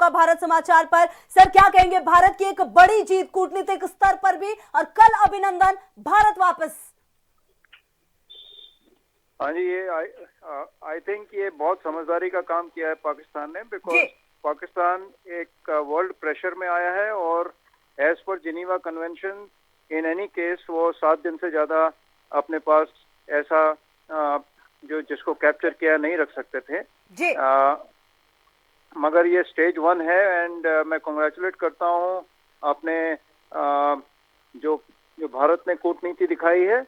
आपका भारत समाचार पर। सर क्या कहेंगे, भारत की एक बड़ी जीत कूटनीतिक स्तर पर भी, और कल अभिनंदन, भारत वापस। हाँ जी, ये आई थिंक ये बहुत समझदारी का काम किया है पाकिस्तान ने, बिकॉज पाकिस्तान एक वर्ल्ड प्रेशर में आया है और as per Geneva Convention in any case वो 7 दिन से ज्यादा अपने पास ऐसा जो जिसको कैप्चर किया नहीं रख सकते थे जी। मगर ये स्टेज 1 है एंड मैं कॉन्ग्रेचुलेट करता हूँ अपने जो भारत ने कूटनीति दिखाई है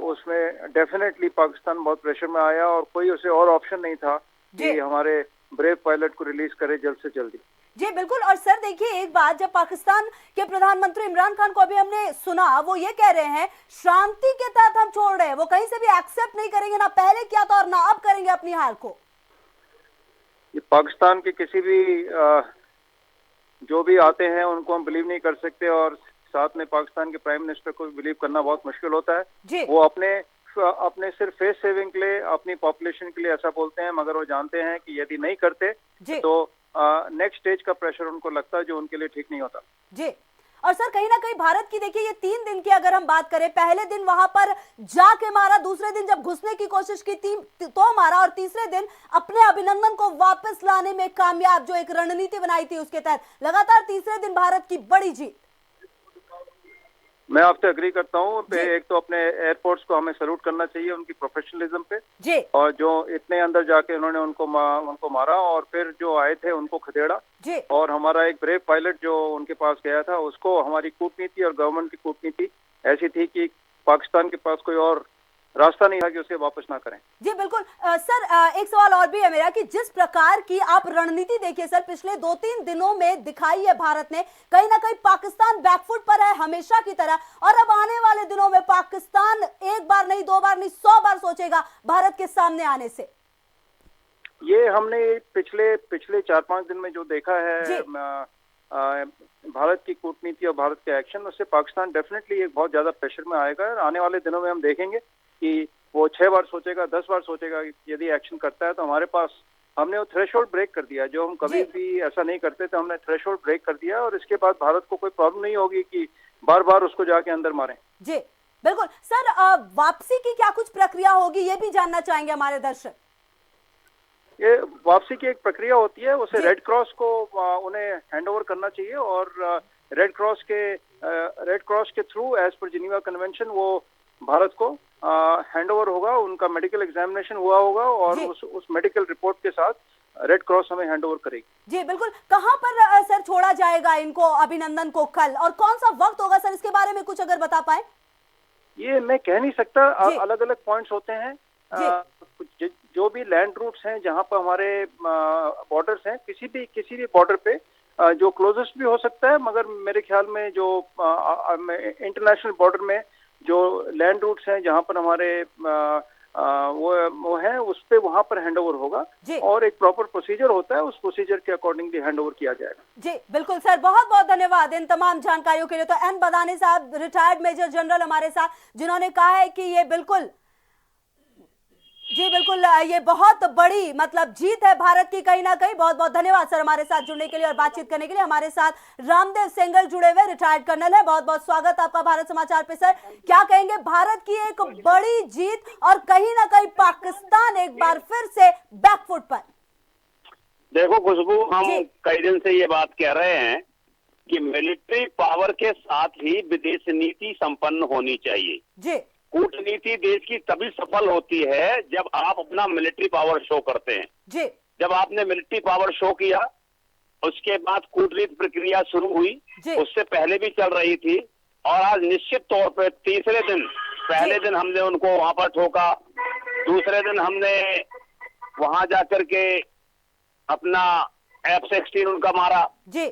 उसमें डेफिनेटली पाकिस्तान बहुत प्रेशर में आया और कोई उसे और ऑप्शन नहीं था कि हमारे ब्रेव पायलट को रिलीज करे जल्द से जल्दी। जी बिल्कुल। और सर देखिए एक बात, जब पाकिस्तान के प्रधानमंत्री इमरान खान को अभी हमने सुना, वो ये कह रहे हैं शांति के तहत हम छोड़ रहे हैं, वो कहीं से भी एक्सेप्ट नहीं करेंगे, ना पहले किया था और ना अब करेंगे अपनी हार को। ये पाकिस्तान के किसी भी जो भी आते हैं उनको हम बिलीव नहीं कर सकते और साथ में पाकिस्तान के प्राइम मिनिस्टर को बिलीव करना बहुत मुश्किल होता है। वो अपने सिर्फ फेस सेविंग के लिए, अपनी पॉपुलेशन के लिए ऐसा बोलते हैं, मगर वो जानते हैं कि यदि नहीं करते तो नेक्स्ट स्टेज का प्रेशर उनको लगता है जो उनके लिए ठीक नहीं होता। जी। और सर कहीं ना कहीं भारत की देखिए ये 3 दिन की अगर हम बात करें, पहले दिन वहां पर जाके मारा, दूसरे दिन जब घुसने की कोशिश की थी तो मारा, और तीसरे दिन अपने अभिनंदन को वापस लाने में कामयाब, जो एक रणनीति बनाई थी उसके तहत लगातार तीसरे दिन भारत की बड़ी जीत। मैं आपसे अग्री करता हूँ। एक तो अपने एयरफोर्स को हमें सैल्यूट करना चाहिए उनकी प्रोफेशनलिज्म पे जी। और जो इतने अंदर जाके उन्होंने उनको मारा और फिर जो आए थे उनको खदेड़ा जी। और हमारा एक ब्रेव पायलट जो उनके पास गया था उसको, हमारी कूटनीति और गवर्नमेंट की कूटनीति ऐसी थी कि पाकिस्तान के पास कोई और रास्ता नहीं था कि उसे वापस ना करें। जी बिल्कुल। सर एक सवाल और भी है मेरा कि जिस प्रकार की आप रणनीति देखिए सर पिछले 2-3 दिनों में दिखाई है भारत ने, कहीं ना कहीं पाकिस्तान बैकफुट पर है हमेशा की तरह, और अब आने वाले दिनों में पाकिस्तान एक बार नहीं, 2 बार नहीं, 100 बार सोचेगा भारत के सामने आने से। ये हमने पिछले 4-5 दिन में जो देखा है भारत की कूटनीति और भारत के एक्शन, उससे पाकिस्तान डेफिनेटली एक बहुत ज्यादा प्रेशर में आएगा। आने वाले दिनों में हम देखेंगे कि वो 6 बार सोचेगा, 10 बार सोचेगा। यदि एक्शन करता है तो हमारे पास, हमने वो थ्रेशोल्ड ब्रेक कर दिया, जो हम कभी भी ऐसा नहीं करते थे, हमने थ्रेशोल्ड ब्रेक कर दिया और इसके बाद भारत को कोई प्रॉब्लम नहीं होगी कि बार बार उसको जाके अंदर मारें। जी बिल्कुल। सर वापसी की क्या कुछ प्रक्रिया होगी, ये भी जानना चाहेंगे हमारे दर्शक। ये वापसी की एक प्रक्रिया होती है, उसे रेड क्रॉस को उन्हें हैंड ओवर करना चाहिए और रेड क्रॉस के through as per Geneva convention वो भारत को हैंड ओवर होगा, उनका मेडिकल एग्जामिनेशन हुआ होगा और उस मेडिकल रिपोर्ट के साथ रेड क्रॉस हमें हैंड ओवर करेगी। जी बिल्कुल। कहां पर सर छोड़ा जाएगा इनको, अभिनंदन को कल, और कौन सा वक्त होगा सर, इसके बारे में कुछ अगर बता पाए। ये मैं कह नहीं सकता, अलग अलग पॉइंट्स होते हैं। जो भी लैंड रूट्स हैं जहां पर हमारे बॉर्डर्स हैं, किसी भी बॉर्डर पे जो क्लोजेस्ट भी हो सकता है, मगर मेरे ख्याल में जो इंटरनेशनल बॉर्डर में जो लैंड रूट्स हैं जहां पर हमारे वो है, उस पे वहां पर हैंड ओवर होगा और एक प्रॉपर प्रोसीजर होता है, उस प्रोसीजर के अकॉर्डिंगली हैंड ओवर किया जाएगा। जी बिल्कुल सर, बहुत बहुत धन्यवाद इन तमाम जानकारियों के लिए। तो एन बदानी साहब, रिटायर्ड मेजर जनरल हमारे साथ, जिन्होंने कहा है कि ये बिल्कुल, जी बिल्कुल, ये बहुत बड़ी मतलब जीत है भारत की कहीं ना कहीं। बहुत बहुत धन्यवाद सर हमारे साथ जुड़ने के लिए और बातचीत करने के लिए। हमारे साथ रामदेव सेंगर जुड़े हुए, रिटायर्ड कर्नल है। बहुत बहुत स्वागत आपका भारत समाचार पे सर। क्या कहेंगे, भारत की एक बड़ी जीत और कहीं ना कहीं पाकिस्तान एक बार फिर से बैकफुट पर। देखो खुशबू, हम कई दिन से ये बात कह रहे हैं कि मिलिट्री पावर के साथ ही विदेश नीति संपन्न होनी चाहिए। जी। कूटनीति देश की तभी सफल होती है जब आप अपना मिलिट्री पावर शो करते हैं। जी। जब आपने मिलिट्री पावर शो किया, उसके बाद कूटनीति प्रक्रिया शुरू हुई, उससे पहले भी चल रही थी और आज निश्चित तौर पर तीसरे दिन, पहले दिन हमने उनको वहां पर ठोका, दूसरे दिन हमने वहां जाकर के अपना F-16 उनका मारा जी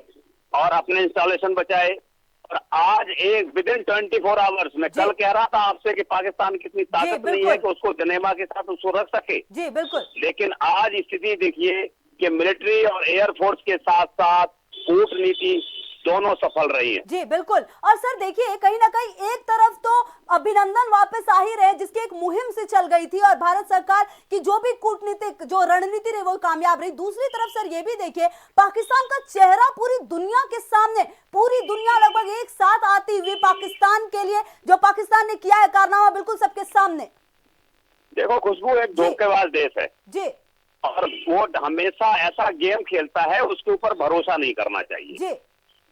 और अपने इंस्टॉलेशन बचाए, और आज एक विद इन 24 आवर्स, मैं कल कह रहा था आपसे कि पाकिस्तान की इतनी ताकत नहीं है कि उसको जनेवा के साथ उसको रख सके। जी बिल्कुल। लेकिन आज स्थिति देखिए कि मिलिट्री और एयरफोर्स के साथ साथ कूटनीति दोनों सफल रही है। जी बिल्कुल। और सर देखिए, कहीं ना कहीं एक तरफ तो अभिनंदन वापस आ ही रहे, जिसकी एक मुहिम से चल गई थी और भारत सरकार की जो भी कूटनीतिक जो रणनीति रही वो कामयाब रही। दूसरी तरफ सर ये भी देखिए, पाकिस्तान का चेहरा पूरी दुनिया के सामने, पूरी दुनिया लगभग एक साथ आती हुई पाकिस्तान के लिए जो पाकिस्तान ने किया है कारनामा, बिल्कुल सबके सामने। देखो खुशबू एक धोखेबाज देश है जी, और वो हमेशा ऐसा गेम खेलता है, उसके ऊपर भरोसा नहीं करना चाहिए। जी,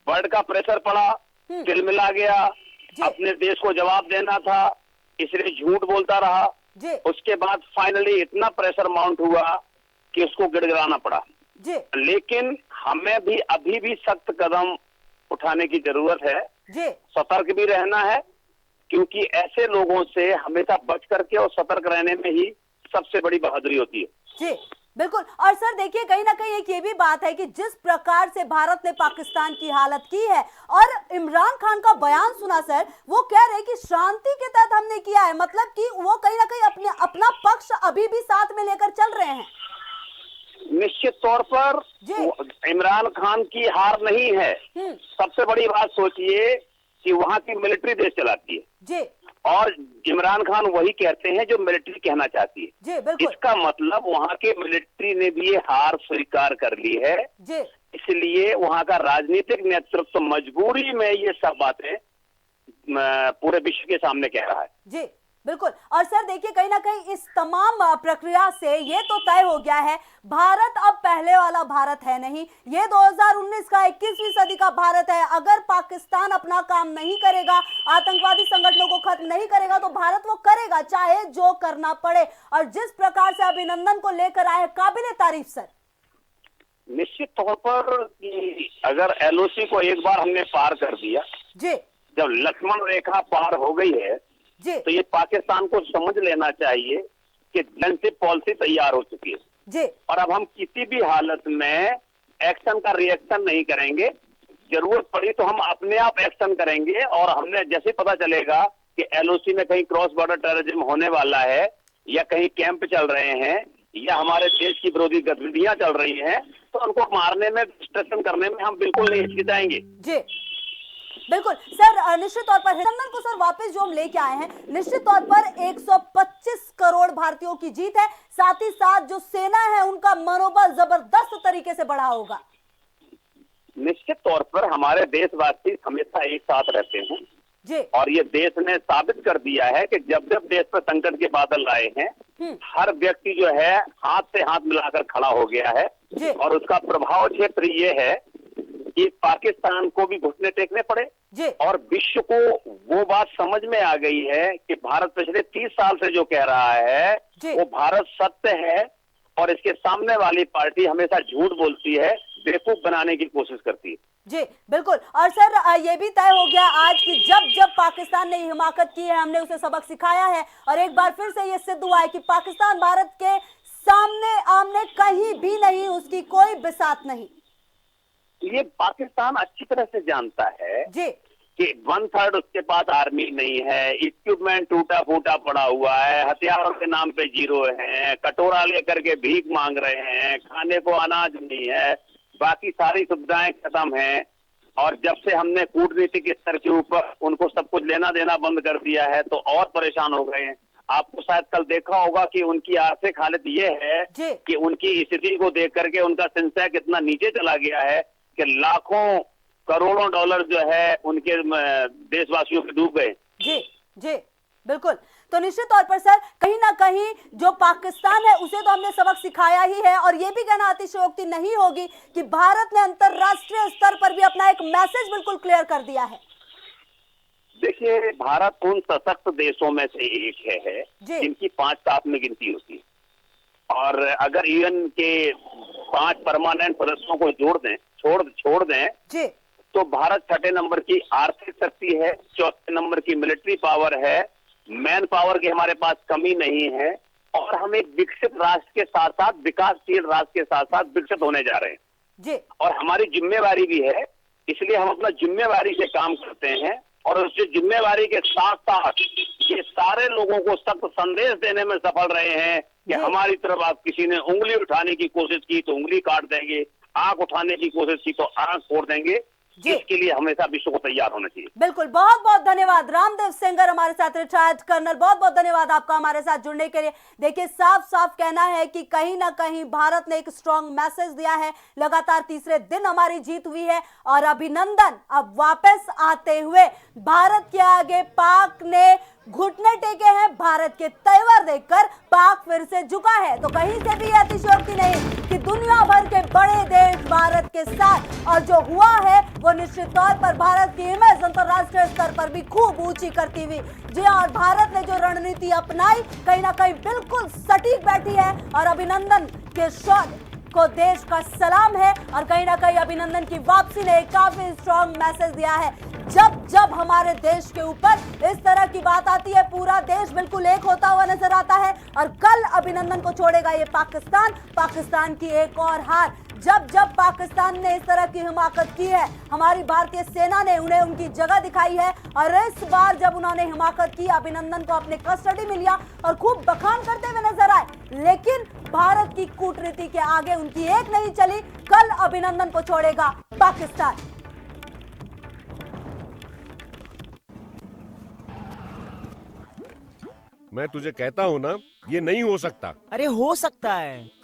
वर्ल्ड का प्रेशर पड़ा, तिलमिला गया, अपने देश को जवाब देना था, इसलिए झूठ बोलता रहा। जी, उसके बाद फाइनली इतना प्रेशर माउंट हुआ कि उसको गिड़गिड़ाना पड़ा। जी, लेकिन हमें भी अभी भी सख्त कदम उठाने की जरूरत है, जी, सतर्क भी रहना है, क्योंकि ऐसे लोगों से हमेशा बच करके और सतर्क रहने में ही सबसे बड़ी बहादुरी होती है। जी बिल्कुल। और सर देखिए, कहीं ना कहीं एक ये भी बात है कि जिस प्रकार से भारत ने पाकिस्तान की हालत की है, और इमरान खान का बयान सुना सर, वो कह रहे कि शांति के तहत हमने किया है, मतलब कि वो कहीं ना कहीं अपना पक्ष अभी भी साथ में लेकर चल रहे हैं। निश्चित तौर पर इमरान खान की हार नहीं है। सबसे बड़ी बात सोचिए कि वहां की मिलिट्री देश चलाती है जी, और इमरान खान वही कहते हैं जो मिलिट्री कहना चाहती है। जी बिल्कुल। इसका मतलब वहां के मिलिट्री ने भी ये हार स्वीकार कर ली है जी, इसलिए वहां का राजनीतिक नेतृत्व मजबूरी में ये सब बातें पूरे विश्व के सामने कह रहा है। जी बिल्कुल। और सर देखिए, कहीं ना कहीं इस तमाम प्रक्रिया से ये तो तय हो गया है, भारत अब पहले वाला भारत है नहीं, ये 2019 का 21वीं सदी का भारत है। अगर पाकिस्तान अपना काम नहीं करेगा, आतंकवादी संगठनों को खत्म नहीं करेगा, तो भारत वो करेगा, चाहे जो करना पड़े। और जिस प्रकार से अभिनंदन को लेकर आए, काबिले तारीफ सर। निश्चित तौर पर अगर एलओसी को एक बार हमने पार कर दिया, जी, जब लक्ष्मण रेखा पार हो गई है, तो ये पाकिस्तान को समझ लेना चाहिए कि डिफेंसिव पॉलिसी तैयार हो चुकी है जी, और अब हम किसी भी हालत में एक्शन का रिएक्शन नहीं करेंगे। जरूरत पड़ी तो हम अपने आप एक्शन करेंगे और हमने जैसे पता चलेगा कि एलओसी में कहीं क्रॉस बॉर्डर टेररिज्म होने वाला है या कहीं कैंप चल रहे हैं या हमारे देश की विरोधी गतिविधियां चल रही हैं, तो उनको मारने में, डिस्ट्रक्शन करने में हम बिल्कुल नहीं हिचकिचाएंगे। जी बिल्कुल सर। निश्चित तौर पर हिरंदन को सर वापस जो हम लेके आए हैं, निश्चित तौर पर 125 करोड़ भारतीयों की जीत है। साथ ही साथ जो सेना है उनका मनोबल जबरदस्त तरीके से बढ़ा होगा। निश्चित तौर पर हमारे देशवासी हमेशा एक साथ रहते हैं जी, और ये देश ने साबित कर दिया है कि जब जब देश पर संकट के बादल आए हैं, हर व्यक्ति जो है हाथ से हाथ मिलाकर खड़ा हो गया है जी, और उसका प्रभाव क्षेत्र ये है कि पाकिस्तान को भी घुटने टेकने पड़े जी, और विश्व को वो बात समझ में आ गई है कि भारत पिछले 30 साल से जो कह रहा है वो भारत सत्य है और इसके सामने वाली पार्टी हमेशा झूठ बोलती है, बेवकूफ बनाने की कोशिश करती है। जी बिल्कुल। और सर ये भी तय हो गया आज कि जब जब पाकिस्तान ने हिमाकत की है, हमने उसे सबक सिखाया है और एक बार फिर से ये सिद्ध हुआ है कि पाकिस्तान भारत के सामने आमने कहीं भी नहीं, उसकी कोई बिसात नहीं। ये पाकिस्तान अच्छी तरह से जानता है जी कि 1/3 उसके पास आर्मी नहीं है, इक्विपमेंट टूटा फूटा पड़ा हुआ है, हथियारों के नाम पे जीरो है, कटोरा लेकर के भीख मांग रहे हैं, खाने को अनाज नहीं है, बाकी सारी सुविधाएं खत्म हैं। और जब से हमने कूटनीतिक स्तर के ऊपर उनको सब कुछ लेना देना बंद कर दिया है तो और परेशान हो गए हैं। आपको शायद कल देखा होगा कि उनकी आर्थिक हालत ये है कि उनकी स्थिति को देख करके उनका सेंसेक्स इतना नीचे चला गया है कि लाखों करोड़ों डॉलर जो है उनके देशवासियों के डूब गए। जी जी बिल्कुल। तो निश्चित तौर पर सर कहीं ना कहीं जो पाकिस्तान है उसे तो हमने सबक सिखाया ही है, और ये भी कहना अतिशयोक्ति नहीं होगी कि भारत ने अंतरराष्ट्रीय स्तर पर भी अपना एक मैसेज बिल्कुल क्लियर कर दिया है। देखिए, भारत उन सशक्त देशों में से एक है जिनकी 5 साथ में गिनती होती है, और अगर यूएन के 5 परमानेंट सदस्यों को छोड़ दें जी, तो भारत 6ठे नंबर की आर्थिक शक्ति है, 4थे नंबर की मिलिट्री पावर है, मैन पावर की हमारे पास कमी नहीं है, और हम एक विकसित राष्ट्र के साथ साथ विकासशील राष्ट्र के साथ साथ विकसित होने जा रहे हैं जी, और हमारी जिम्मेवारी भी है, इसलिए हम अपना जिम्मेवारी से काम करते हैं। और उस जिम्मेवारी के साथ साथ ये सारे लोगों को सख्त संदेश देने में सफल रहे हैं कि हमारी तरफ आप किसी ने उंगली उठाने की कोशिश की तो उंगली काट देंगे, आंख उठाने की कोशिश की तो आंख फोड़ देंगे। जी। इसके लिए हमेशा विश्व को तैयार होना चाहिए। बिल्कुल, बहुत बहुत धन्यवाद रामदेव सेंगर हमारे साथ, रिटायर्ड कर्नल, बहुत बहुत धन्यवाद आपका हमारे साथ जुड़ने के लिए। देखिए, साफ साफ कहना है कि कहीं ना कहीं भारत ने एक स्ट्रॉन्ग मैसेज दिया है। लगातार तीसरे दिन हमारी जीत हुई है और अभिनंदन। अब वापस आते हुए भारत के आगे पाक ने घुटने टेके हैं। भारत के तेवर देखकर पाक फिर से झुका है। तो कहीं से भी अतिशयोक्ति नहीं कि दुनिया भर के बड़े देश भारत के साथ, और जो हुआ है वो निश्चित तौर पर भारत की इमेज अंतरराष्ट्रीय स्तर पर भी खूब ऊंची करती हुई। जी और भारत ने जो रणनीति अपनाई कहीं ना कहीं बिल्कुल सटीक बैठी है और अभिनंदन के शॉट को देश का सलाम है। और कहीं ना कहीं अभिनंदन की वापसी ने एक काफी स्ट्रॉन्ग मैसेज दिया है। जब जब हमारे देश के ऊपर इस तरह की बात आती है, पूरा देश बिल्कुल एक होता हुआ नजर आता है। और कल अभिनंदन को छोड़ेगा ये पाकिस्तान की एक और हार। जब जब पाकिस्तान ने इस तरह की हिमाकत की है, हमारी भारतीय सेना ने उन्हें उनकी जगह दिखाई है। और इस बार जब उन्होंने हिमाकत की, अभिनंदन को अपने कस्टडी में लिया और खूब बखान करते हुए नजर आए, लेकिन भारत की कूटनीति के आगे उनकी एक नहीं चली। कल अभिनंदन को छोड़ेगा पाकिस्तान। मैं तुझे कहता हूँ ना, ये नहीं हो सकता। अरे हो सकता है।